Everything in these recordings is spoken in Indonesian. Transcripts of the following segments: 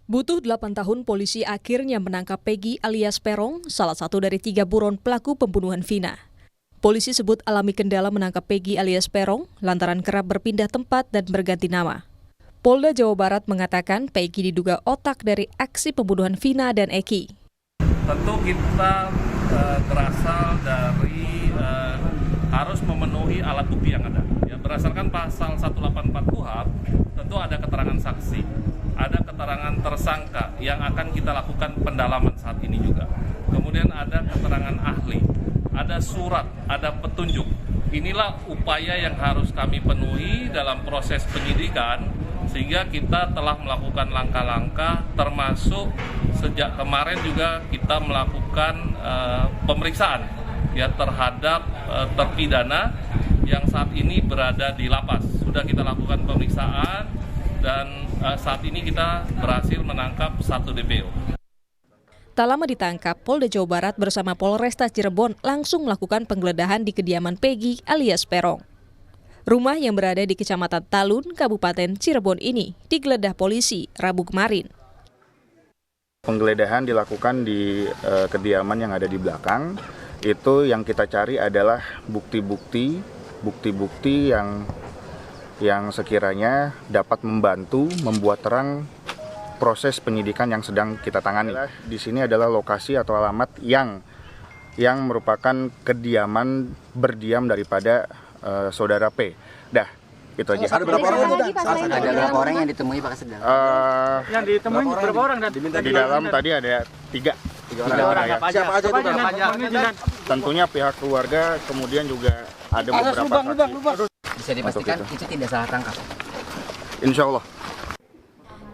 Butuh 8 tahun polisi akhirnya menangkap Peggy alias Peron, salah satu dari 3 buron pelaku pembunuhan Vina. Polisi sebut alami kendala menangkap Peggy alias Peron lantaran kerap berpindah tempat dan berganti nama. Polda Jawa Barat mengatakan Peggy diduga otak dari aksi pembunuhan Vina dan Eki. Tentu kita berasal dari harus memenuhi alat bukti yang ada. Ya, berdasarkan pasal 184 KUHP, tentu ada keterangan saksi, ada keterangan tersangka yang akan kita lakukan pendalaman saat ini juga. Kemudian ada keterangan ahli, ada surat, ada petunjuk. Inilah upaya yang harus kami penuhi dalam proses penyidikan, sehingga kita telah melakukan langkah-langkah, termasuk sejak kemarin juga kita melakukan pemeriksaan ya terhadap terpidana yang saat ini berada di lapas. Sudah kita lakukan pemeriksaan dan saat ini kita berhasil menangkap 1 DPO. Tak lama ditangkap, Polda Jawa Barat bersama Polresta Cirebon langsung melakukan penggeledahan di kediaman Peggy alias Peron. Rumah yang berada di Kecamatan Talun, Kabupaten Cirebon ini digeledah polisi Rabu kemarin. Penggeledahan dilakukan di kediaman yang ada di belakang. Itu yang kita cari adalah bukti-bukti yang sekiranya dapat membantu membuat terang proses penyidikan yang sedang kita tangani. Di sini adalah lokasi atau alamat yang merupakan kediaman berdiam daripada saudara P. Dah, itu aja. Ada berapa orang? Ada berapa orang yang ditemui Pak Kaseda? Yang ditemui berapa orang? Di dalam tadi ada 3 orang. Ya. Siapa aja itu? Tentunya pihak keluarga, kemudian juga ada beberapa saksi. Bisa dipastikan itu tidak salah tangkap? Insya Allah.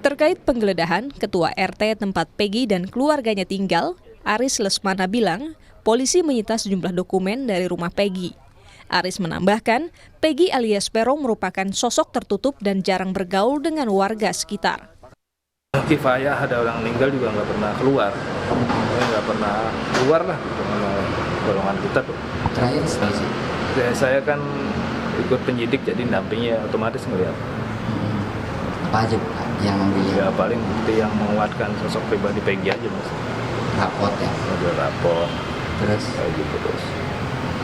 Terkait penggeledahan, Ketua RT tempat Peggy dan keluarganya tinggal, Aris Lesmana bilang, polisi menyita sejumlah dokumen dari rumah Peggy. Aris menambahkan, Peggy alias Peron merupakan sosok tertutup dan jarang bergaul dengan warga sekitar. Kifayah ada orang meninggal juga nggak pernah keluar. Nggak pernah keluar lah dengan golongan kita tuh. Terakhir sih. Saya kan ikut penyidik jadi dampingnya otomatis ngeliat. Apa aja Pak yang dilihat? Ya paling bukti yang menguatkan sosok pribadi Peggy aja mas. Rapot ya? Model rapor. Terus? Kayak gitu terus.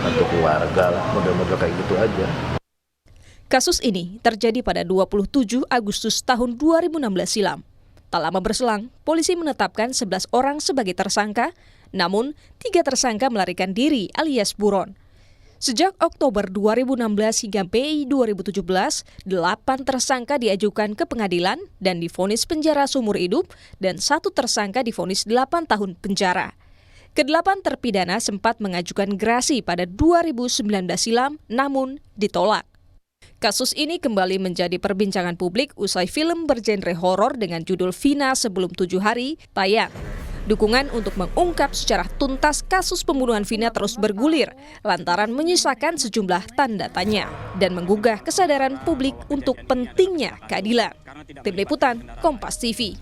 Untuk keluarga lah, model-model kayak gitu aja. Kasus ini terjadi pada 27 Agustus tahun 2016 silam. Tak lama berselang, polisi menetapkan 11 orang sebagai tersangka, namun 3 tersangka melarikan diri alias buron. Sejak Oktober 2016 hingga Mei 2017, 8 tersangka diajukan ke pengadilan dan divonis penjara seumur hidup dan 1 tersangka divonis 8 tahun penjara. Ke-8 terpidana sempat mengajukan gerasi pada 2019 silam, namun ditolak. Kasus ini kembali menjadi perbincangan publik usai film bergenre horor dengan judul Vina Sebelum 7 Hari tayang. Dukungan untuk mengungkap secara tuntas kasus pembunuhan Vina terus bergulir lantaran menyisakan sejumlah tanda tanya dan menggugah kesadaran publik untuk pentingnya keadilan. Tim Liputan, Kompas TV.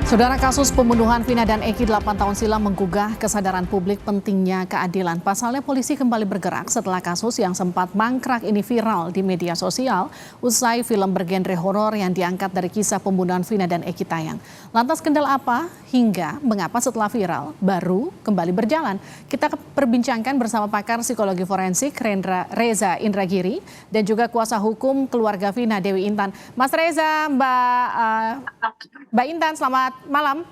Saudara, kasus pembunuhan Vina dan Eki 8 tahun silam menggugah kesadaran publik pentingnya keadilan. Pasalnya polisi kembali bergerak setelah kasus yang sempat mangkrak ini viral di media sosial usai film bergenre horor yang diangkat dari kisah pembunuhan Vina dan Eki tayang. Lantas kendala apa hingga mengapa setelah viral baru kembali berjalan? Kita perbincangkan bersama pakar psikologi forensik Reza Indragiri dan juga kuasa hukum keluarga Vina Dewi Intan. Mas Reza, Mbak Intan, selamat malam.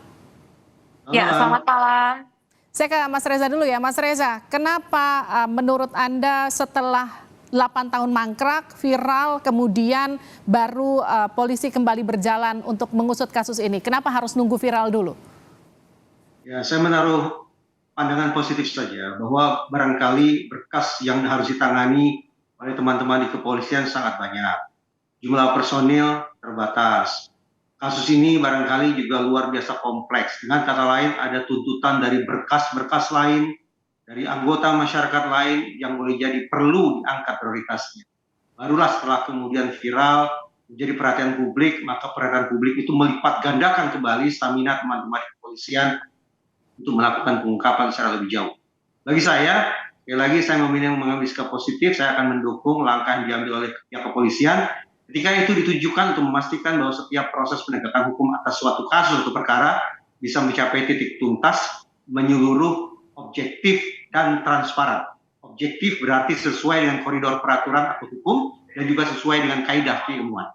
Ya, selamat malam. Saya ke Mas Reza dulu ya. Mas Reza, kenapa menurut Anda setelah 8 tahun mangkrak, viral, kemudian baru polisi kembali berjalan untuk mengusut kasus ini? Kenapa harus nunggu viral dulu? Ya, saya menaruh pandangan positif saja bahwa barangkali berkas yang harus ditangani oleh teman-teman di kepolisian sangat banyak. Jumlah personil terbatas. Kasus ini barangkali juga luar biasa kompleks. Dengan kata lain, ada tuntutan dari berkas-berkas lain, dari anggota masyarakat lain yang boleh jadi perlu diangkat prioritasnya. Barulah setelah kemudian viral, menjadi perhatian publik, maka perhatian publik itu melipat gandakan kembali stamina teman-teman di kepolisian untuk melakukan pengungkapan secara lebih jauh. Bagi saya, Sekali lagi saya memilih mengambil sikap positif, saya akan mendukung langkah yang diambil oleh pihak kepolisian ketika itu ditujukan untuk memastikan bahwa setiap proses penegakan hukum atas suatu kasus atau perkara bisa mencapai titik tuntas, menyeluruh, objektif, dan transparan. Objektif berarti sesuai dengan koridor peraturan atau hukum dan juga sesuai dengan kaidah keilmuan.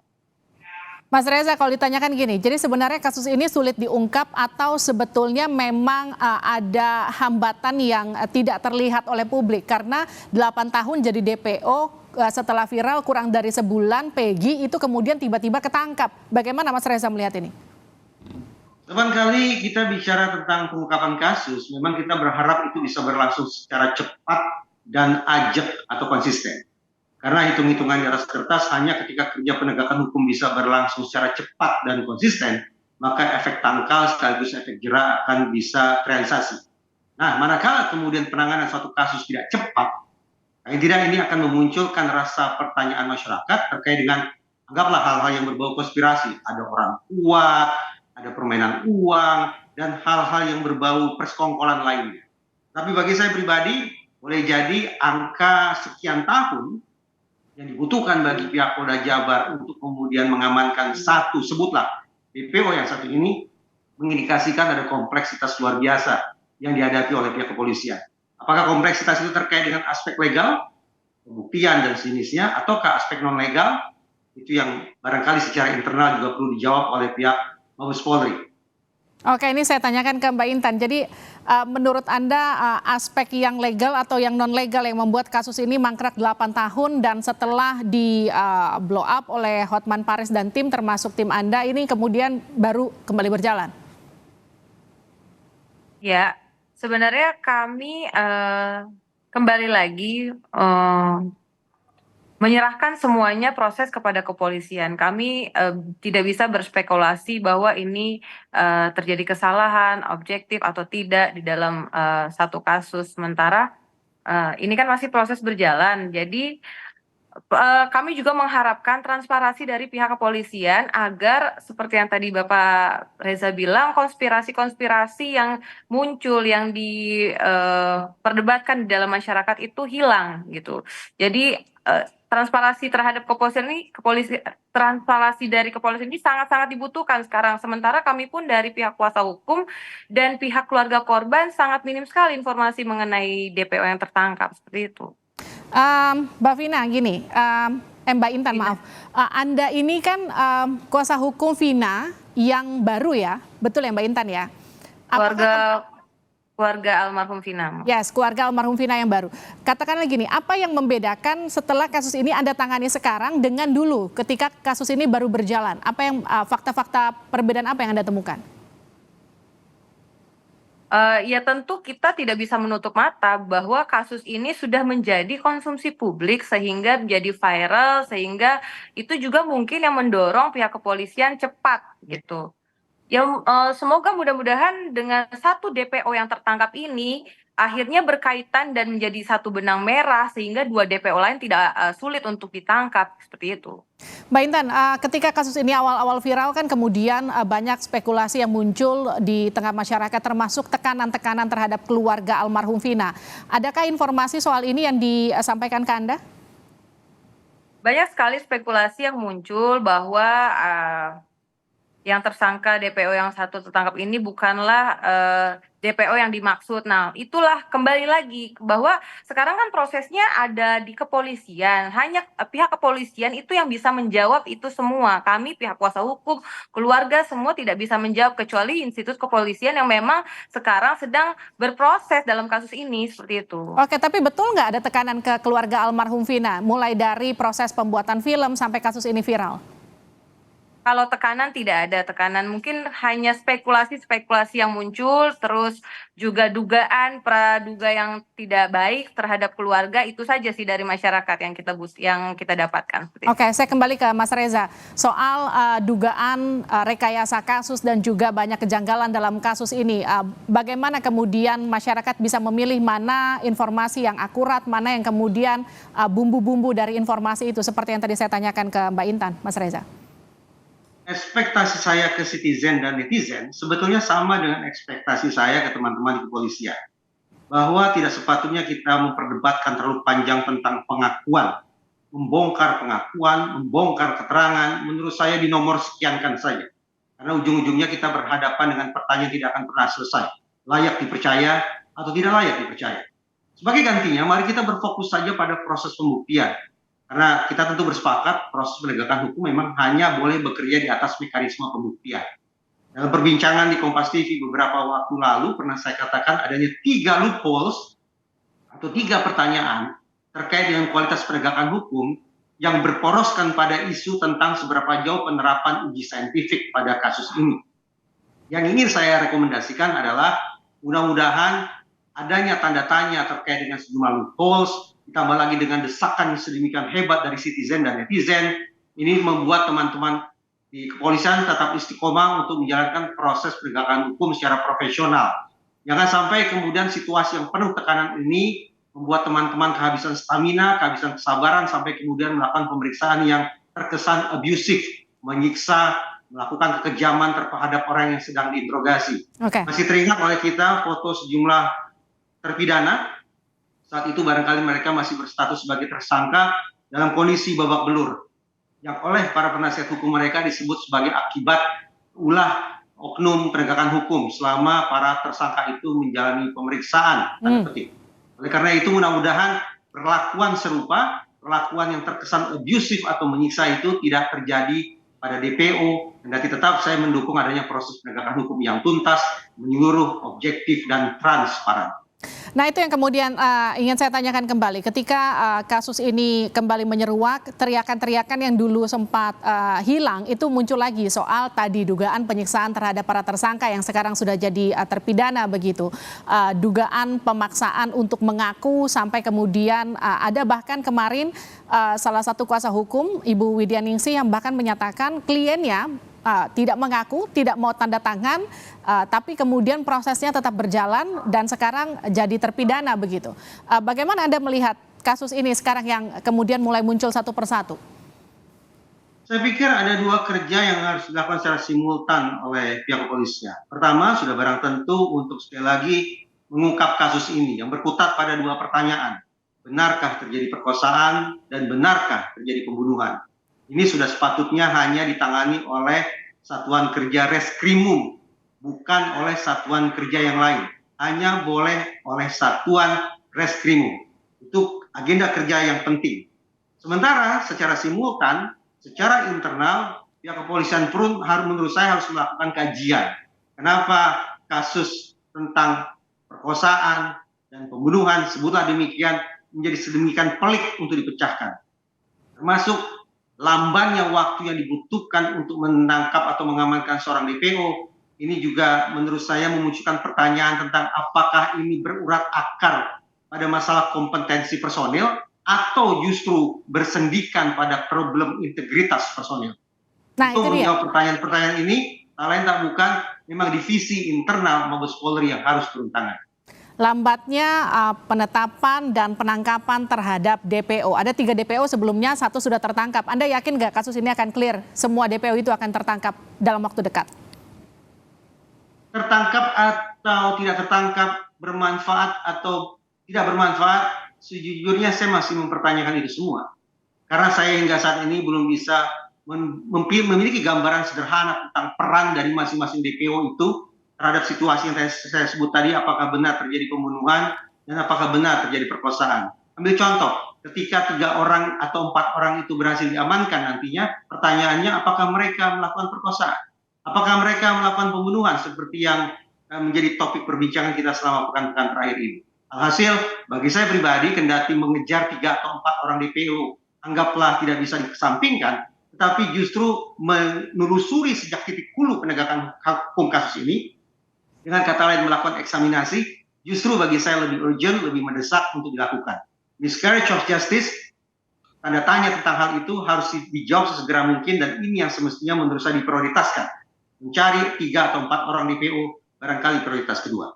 Mas Reza, kalau ditanyakan gini, jadi sebenarnya kasus ini sulit diungkap atau sebetulnya memang ada hambatan yang tidak terlihat oleh publik karena 8 tahun jadi DPO setelah viral kurang dari sebulan Peggy itu kemudian tiba-tiba ketangkap. Bagaimana Mas Reza melihat ini? Kapan kali kita bicara tentang pengungkapan kasus, memang kita berharap itu bisa berlangsung secara cepat dan ajak atau konsisten. Karena hitung-hitungan di atas kertas hanya ketika kerja penegakan hukum bisa berlangsung secara cepat dan konsisten, maka efek tangkal sekaligus efek jera akan bisa terrealisasi. Nah, manakala kemudian penanganan suatu kasus tidak cepat, paling tidak ini akan memunculkan rasa pertanyaan masyarakat terkait dengan anggaplah hal-hal yang berbau konspirasi. Ada orang kuat, ada permainan uang, dan hal-hal yang berbau persekongkolan lainnya. Tapi bagi saya pribadi, boleh jadi angka sekian tahun yang dibutuhkan bagi pihak Polda Jabar untuk kemudian mengamankan satu, sebutlah DPO yang satu ini, mengindikasikan ada kompleksitas luar biasa yang dihadapi oleh pihak kepolisian. Apakah kompleksitas itu terkait dengan aspek legal, pembuktian dan sejenisnya, ataukah aspek non legal, itu yang barangkali secara internal juga perlu dijawab oleh pihak Mabes Polri. Oke, ini saya tanyakan ke Mbak Intan. Jadi menurut Anda aspek yang legal atau yang non legal yang membuat kasus ini mangkrak 8 tahun dan setelah di blow up oleh Hotman Paris dan tim termasuk tim Anda ini kemudian baru kembali berjalan? Ya, sebenarnya kami kembali lagi menyerahkan semuanya proses kepada kepolisian. Kami tidak bisa berspekulasi bahwa ini terjadi kesalahan, objektif atau tidak di dalam satu kasus. Sementara ini kan masih proses berjalan. Jadi kami juga mengharapkan transparansi dari pihak kepolisian agar seperti yang tadi Bapak Reza bilang, konspirasi-konspirasi yang muncul, yang diperdebatkan di dalam masyarakat itu hilang gitu. Jadi transparansi terhadap kepolisian ini, transparansi dari kepolisian ini sangat-sangat dibutuhkan sekarang. Sementara kami pun dari pihak kuasa hukum dan pihak keluarga korban sangat minim sekali informasi mengenai DPO yang tertangkap seperti itu. Mbak Vina, gini, Mbak Intan, maaf. Anda ini kan kuasa hukum Vina yang baru ya, betul ya Mbak Intan ya? Keluarga almarhum Vina. Yes, keluarga almarhum Vina yang baru. Katakanlah gini, apa yang membedakan setelah kasus ini Anda tangani sekarang dengan dulu ketika kasus ini baru berjalan? Apa yang fakta-fakta perbedaan apa yang Anda temukan? Ya tentu kita tidak bisa menutup mata bahwa kasus ini sudah menjadi konsumsi publik sehingga menjadi viral, sehingga itu juga mungkin yang mendorong pihak kepolisian cepat gitu. Ya semoga mudah-mudahan dengan satu DPO yang tertangkap ini akhirnya berkaitan dan menjadi satu benang merah sehingga dua DPO lain tidak sulit untuk ditangkap seperti itu. Mbak Intan, ketika kasus ini awal-awal viral kan kemudian banyak spekulasi yang muncul di tengah masyarakat termasuk tekanan-tekanan terhadap keluarga almarhum Vina. Adakah informasi soal ini yang disampaikan ke Anda? Banyak sekali spekulasi yang muncul bahwa yang tersangka DPO yang satu tertangkap ini bukanlah DPO yang dimaksud. Nah, itulah kembali lagi bahwa sekarang kan prosesnya ada di kepolisian. Hanya pihak kepolisian itu yang bisa menjawab itu semua. Kami pihak kuasa hukum, keluarga semua tidak bisa menjawab kecuali institusi kepolisian yang memang sekarang sedang berproses dalam kasus ini seperti itu. Oke, tapi betul nggak ada tekanan ke keluarga almarhum Vina mulai dari proses pembuatan film sampai kasus ini viral? Kalau tekanan tidak ada tekanan, mungkin hanya spekulasi-spekulasi yang muncul, terus juga dugaan praduga yang tidak baik terhadap keluarga, itu saja sih dari masyarakat yang kita dapatkan. Oke, saya kembali ke Mas Reza. Soal dugaan rekayasa kasus dan juga banyak kejanggalan dalam kasus ini, bagaimana kemudian masyarakat bisa memilih mana informasi yang akurat, mana yang kemudian bumbu-bumbu dari informasi itu, seperti yang tadi saya tanyakan ke Mbak Intan, Mas Reza? Ekspektasi saya ke citizen dan netizen sebetulnya sama dengan ekspektasi saya ke teman-teman di kepolisian. bahwa tidak sepatutnya kita memperdebatkan terlalu panjang tentang pengakuan, membongkar pengakuan, membongkar keterangan, menurut saya di nomor sekiankan saja. Karena ujung-ujungnya kita berhadapan dengan pertanyaan tidak akan pernah selesai. Layak dipercaya atau tidak layak dipercaya. Sebagai gantinya, mari kita berfokus saja pada proses pembuktian. Karena kita tentu bersepakat proses penegakan hukum memang hanya boleh bekerja di atas mekanisme pembuktian. Dalam perbincangan di Kompas TV beberapa waktu lalu pernah saya katakan adanya 3 loopholes atau 3 pertanyaan terkait dengan kualitas penegakan hukum yang berporoskan pada isu tentang seberapa jauh penerapan uji saintifik pada kasus ini. Yang ingin saya rekomendasikan adalah mudah-mudahan adanya tanda tanya terkait dengan sejumlah loopholes, ditambah lagi dengan desakan sedemikian hebat dari citizen dan netizen, ini membuat teman-teman di kepolisian tetap istiqomah untuk menjalankan proses penegakan hukum secara profesional. Jangan sampai kemudian situasi yang penuh tekanan ini membuat teman-teman kehabisan stamina, kehabisan kesabaran, sampai kemudian melakukan pemeriksaan yang terkesan abusif, menyiksa, melakukan kekejaman terhadap orang yang sedang diinterogasi. Masih teringat oleh kita foto sejumlah terpidana, saat itu barangkali mereka masih berstatus sebagai tersangka dalam kondisi babak belur, yang oleh para penasihat hukum mereka disebut sebagai akibat ulah oknum penegakan hukum selama para tersangka itu menjalani pemeriksaan, tanda petik. Oleh karena itu mudah-mudahan perlakuan serupa, perlakuan yang terkesan abusif atau menyiksa itu tidak terjadi pada DPO, dan tetap saya mendukung adanya proses penegakan hukum yang tuntas, menyeluruh, objektif, dan transparan. Nah, itu yang kemudian ingin saya tanyakan kembali. Ketika kasus ini kembali menyeruak, teriakan-teriakan yang dulu sempat hilang itu muncul lagi soal tadi dugaan penyiksaan terhadap para tersangka yang sekarang sudah jadi terpidana begitu. Dugaan pemaksaan untuk mengaku sampai kemudian ada bahkan kemarin salah satu kuasa hukum Ibu Widya Ningsih yang bahkan menyatakan kliennya tidak mengaku, tidak mau tanda tangan, tapi kemudian prosesnya tetap berjalan dan sekarang jadi terpidana begitu. Bagaimana Anda melihat kasus ini sekarang yang kemudian mulai muncul satu persatu? Saya pikir ada 2 kerja yang harus dilakukan secara simultan oleh pihak kepolisian. Pertama, sudah barang tentu untuk sekali lagi mengungkap kasus ini yang berkutat pada 2 pertanyaan. Benarkah terjadi perkosaan dan benarkah terjadi pembunuhan? Ini sudah sepatutnya hanya ditangani oleh satuan kerja reskrimum, bukan oleh satuan kerja yang lain. Hanya boleh oleh satuan reskrimum. Itu agenda kerja yang penting. Sementara secara simultan, secara internal, pihak kepolisian pun menurut saya harus melakukan kajian. Kenapa kasus tentang perkosaan dan pembunuhan, sebutlah demikian, menjadi sedemikian pelik untuk dipecahkan. Termasuk lambannya waktu yang dibutuhkan untuk menangkap atau mengamankan seorang DPO, ini juga menurut saya memunculkan pertanyaan tentang apakah ini berurat akar pada masalah kompetensi personil atau justru bersendikan pada problem integritas personil. Nah, untuk itu dia. menjawab pertanyaan-pertanyaan ini, tak lain tak bukan memang divisi internal Mabes Polri yang harus turun tangan. Lambatnya penetapan dan penangkapan terhadap DPO. Ada 3 DPO sebelumnya, 1 sudah tertangkap. Anda yakin nggak kasus ini akan clear? Semua DPO itu akan tertangkap dalam waktu dekat? Tertangkap atau tidak tertangkap, bermanfaat atau tidak bermanfaat, sejujurnya saya masih mempertanyakan itu semua. Karena saya hingga saat ini belum bisa memiliki gambaran sederhana tentang peran dari masing-masing DPO itu terhadap situasi yang saya sebut tadi, apakah benar terjadi pembunuhan dan apakah benar terjadi perkosaan. Ambil contoh, ketika 3 orang atau 4 orang itu berhasil diamankan nantinya, pertanyaannya apakah mereka melakukan perkosaan? Apakah mereka melakukan pembunuhan seperti yang menjadi topik perbincangan kita selama pekan-pekan terakhir ini? Alhasil, bagi saya pribadi, kendati mengejar 3 atau 4 orang DPO, anggaplah tidak bisa dikesampingkan, tetapi justru menelusuri sejak titik hulu penegakan hukum kasus ini, dengan kata lain melakukan eksaminasi, justru bagi saya lebih urgent, lebih mendesak untuk dilakukan. Miscarriage of justice, tanda tanya tentang hal itu harus dijawab sesegera mungkin, dan ini yang semestinya menurut saya diprioritaskan. Mencari 3 atau 4 orang DPO, barangkali prioritas kedua.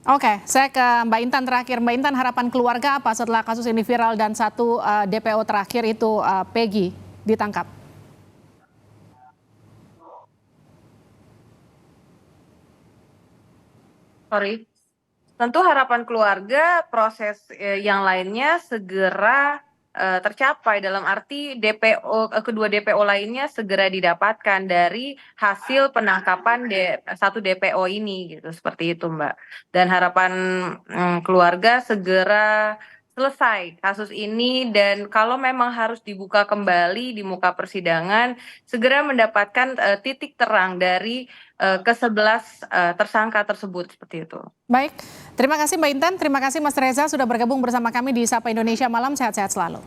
Oke, saya ke Mbak Intan terakhir. Mbak Intan, harapan keluarga apa setelah kasus ini viral dan 1 DPO terakhir itu Peggy ditangkap? Sorry. Tentu harapan keluarga proses yang lainnya segera tercapai, dalam arti kedua DPO lainnya segera didapatkan dari hasil penangkapan satu DPO ini gitu, seperti itu Mbak. Dan harapan keluarga segera selesai kasus ini, dan kalau memang harus dibuka kembali di muka persidangan, segera mendapatkan titik terang dari ke-11 tersangka tersebut, seperti itu. Baik, terima kasih Mbak Intan, terima kasih Mas Reza sudah bergabung bersama kami di Sapa Indonesia Malam, sehat-sehat selalu.